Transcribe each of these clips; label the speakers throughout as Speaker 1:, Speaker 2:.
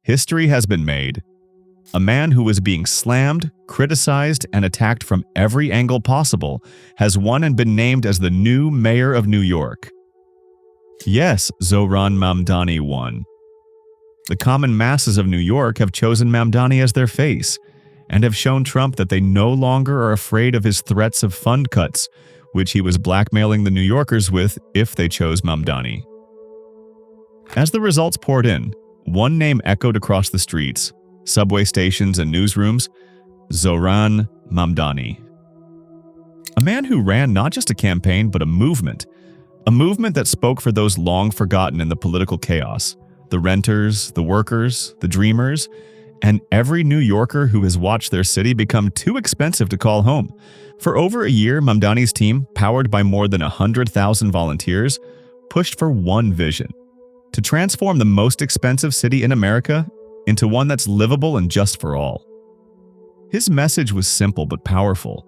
Speaker 1: history has been made. A man who was being slammed, criticized, and attacked from every angle possible has won and been named as the new mayor of New York. Yes, Zohran Mamdani won. The common masses of New York have chosen Mamdani as their face and have shown Trump that they no longer are afraid of his threats of fund cuts, which he was blackmailing the New Yorkers with if they chose Mamdani. As the results poured in, one name echoed across the streets, subway stations, and newsrooms: Zohran Mamdani. A man who ran not just a campaign but a movement that spoke for those long forgotten in the political chaos, the renters, the workers, the dreamers, and every New Yorker who has watched their city become too expensive to call home. For over a year, Mamdani's team, powered by more than 100,000 volunteers, pushed for one vision: to transform the most expensive city in America into one that's livable and just for all. His message was simple but powerful.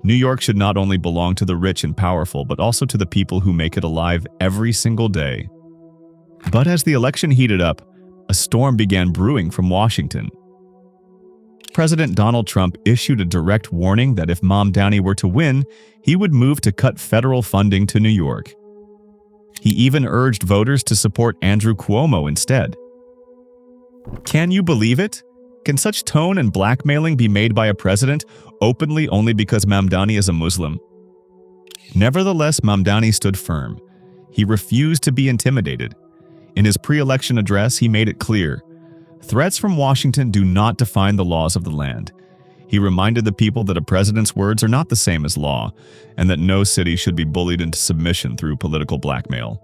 Speaker 1: New York should not only belong to the rich and powerful, but also to the people who make it alive every single day. But as the election heated up, a storm began brewing from Washington. President Donald Trump issued a direct warning that if Mamdani were to win, he would move to cut federal funding to New York. He even urged voters to support Andrew Cuomo instead. Can you believe it? Can such tone and blackmailing be made by a president openly only because Mamdani is a Muslim? Nevertheless, Mamdani stood firm. He refused to be intimidated. In his pre-election address, he made it clear: threats from Washington do not define the laws of the land. He reminded the people that a president's words are not the same as law, and that no city should be bullied into submission through political blackmail.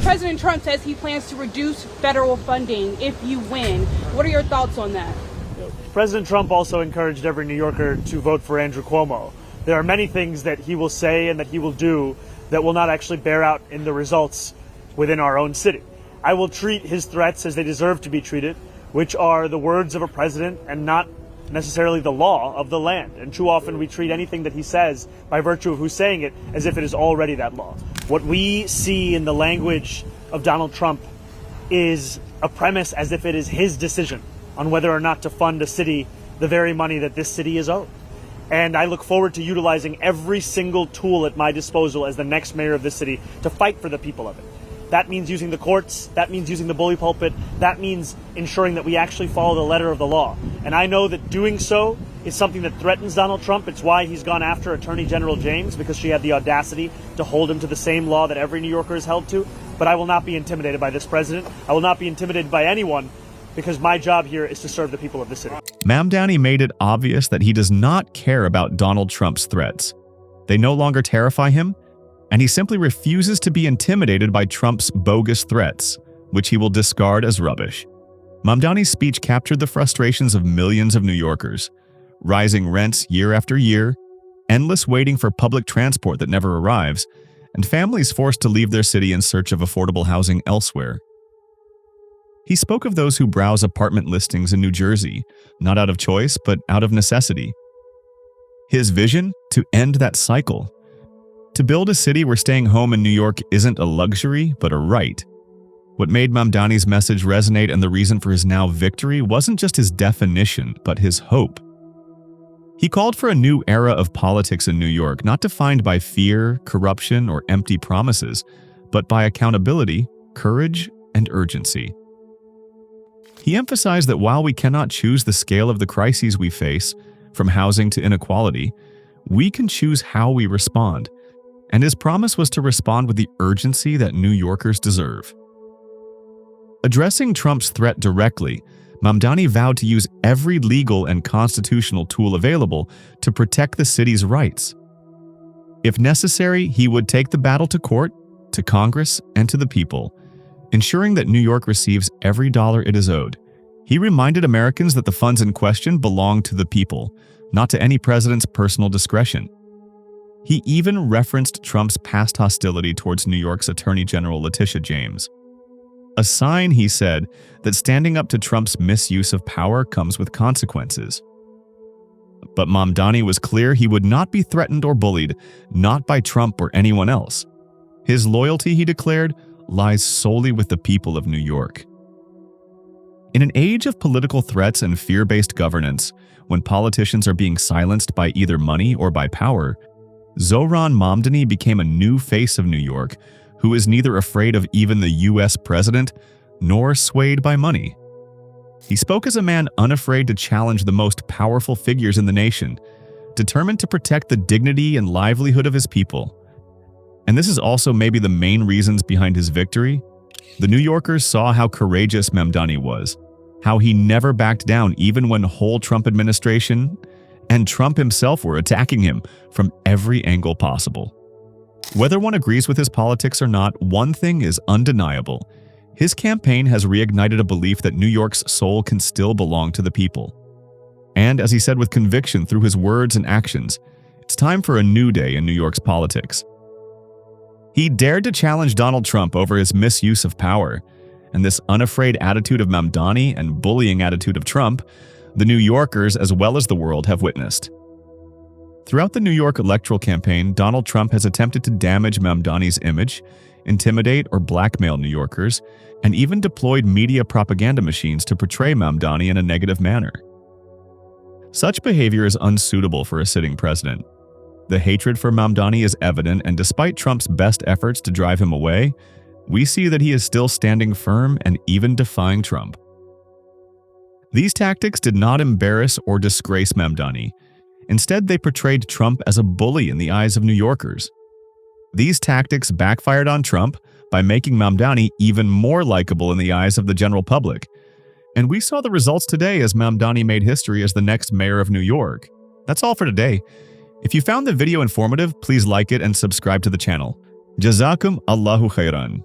Speaker 2: President Trump says he plans to reduce federal funding if you win. What are your thoughts on that?
Speaker 3: President Trump also encouraged every New Yorker to vote for Andrew Cuomo. There are many things that he will say and that he will do that will not actually bear out in the results within our own city. I will treat his threats as they deserve to be treated, which are the words of a president and not necessarily the law of the land. And too often we treat anything that he says by virtue of who's saying it as if it is already that law. What we see in the language of Donald Trump is a premise as if it is his decision on whether or not to fund a city the very money that this city is owed. And I look forward to utilizing every single tool at my disposal as the next mayor of this city to fight for the people of it. That means using the courts, that means using the bully pulpit, that means ensuring that we actually follow the letter of the law. And I know that doing so is something that threatens Donald Trump. It's why he's gone after Attorney General James, because she had the audacity to hold him to the same law that every New Yorker is held to. But I will not be intimidated by this president. I will not be intimidated by anyone, because my job here is to serve the people of the city.
Speaker 1: Mamdani made it obvious that he does not care about Donald Trump's threats. They no longer terrify him, and he simply refuses to be intimidated by Trump's bogus threats, which he will discard as rubbish. Mamdani's speech captured the frustrations of millions of New Yorkers: rising rents year after year, endless waiting for public transport that never arrives, and families forced to leave their city in search of affordable housing elsewhere. He spoke of those who browse apartment listings in New Jersey, not out of choice, but out of necessity. His vision: to end that cycle. To build a city where staying home in New York isn't a luxury, but a right. What made Mamdani's message resonate and the reason for his now victory wasn't just his definition, but his hope. He called for a new era of politics in New York, not defined by fear, corruption, or empty promises, but by accountability, courage, and urgency. He emphasized that while we cannot choose the scale of the crises we face, from housing to inequality, we can choose how we respond. And his promise was to respond with the urgency that New Yorkers deserve. Addressing Trump's threat directly, Mamdani vowed to use every legal and constitutional tool available to protect the city's rights. If necessary, he would take the battle to court, to Congress, and to the people, ensuring that New York receives every dollar it is owed. He reminded Americans that the funds in question belong to the people, not to any president's personal discretion. He even referenced Trump's past hostility towards New York's Attorney General Letitia James. A sign, he said, that standing up to Trump's misuse of power comes with consequences. But Mamdani was clear he would not be threatened or bullied, not by Trump or anyone else. His loyalty, he declared, lies solely with the people of New York. In an age of political threats and fear-based governance, when politicians are being silenced by either money or by power, Zohran Mamdani became a new face of New York who is neither afraid of even the US president nor swayed by money. He spoke as a man unafraid to challenge the most powerful figures in the nation, determined to protect the dignity and livelihood of his people. And this is also maybe the main reasons behind his victory. The New Yorkers saw how courageous Mamdani was, how he never backed down even when the whole Trump administration and Trump himself were attacking him from every angle possible. Whether one agrees with his politics or not, one thing is undeniable. His campaign has reignited a belief that New York's soul can still belong to the people. And as he said with conviction through his words and actions, it's time for a new day in New York's politics. He dared to challenge Donald Trump over his misuse of power, and this unafraid attitude of Mamdani and bullying attitude of Trump, the New Yorkers as well as the world have witnessed. Throughout the New York electoral campaign, Donald Trump has attempted to damage Mamdani's image, intimidate or blackmail New Yorkers, and even deployed media propaganda machines to portray Mamdani in a negative manner. Such behavior is unsuitable for a sitting president. The hatred for Mamdani is evident, and despite Trump's best efforts to drive him away, we see that he is still standing firm and even defying Trump. These tactics did not embarrass or disgrace Mamdani. Instead, they portrayed Trump as a bully in the eyes of New Yorkers. These tactics backfired on Trump by making Mamdani even more likable in the eyes of the general public. And we saw the results today as Mamdani made history as the next mayor of New York. That's all for today. If you found the video informative, please like it and subscribe to the channel. Jazakum Allahu khairan.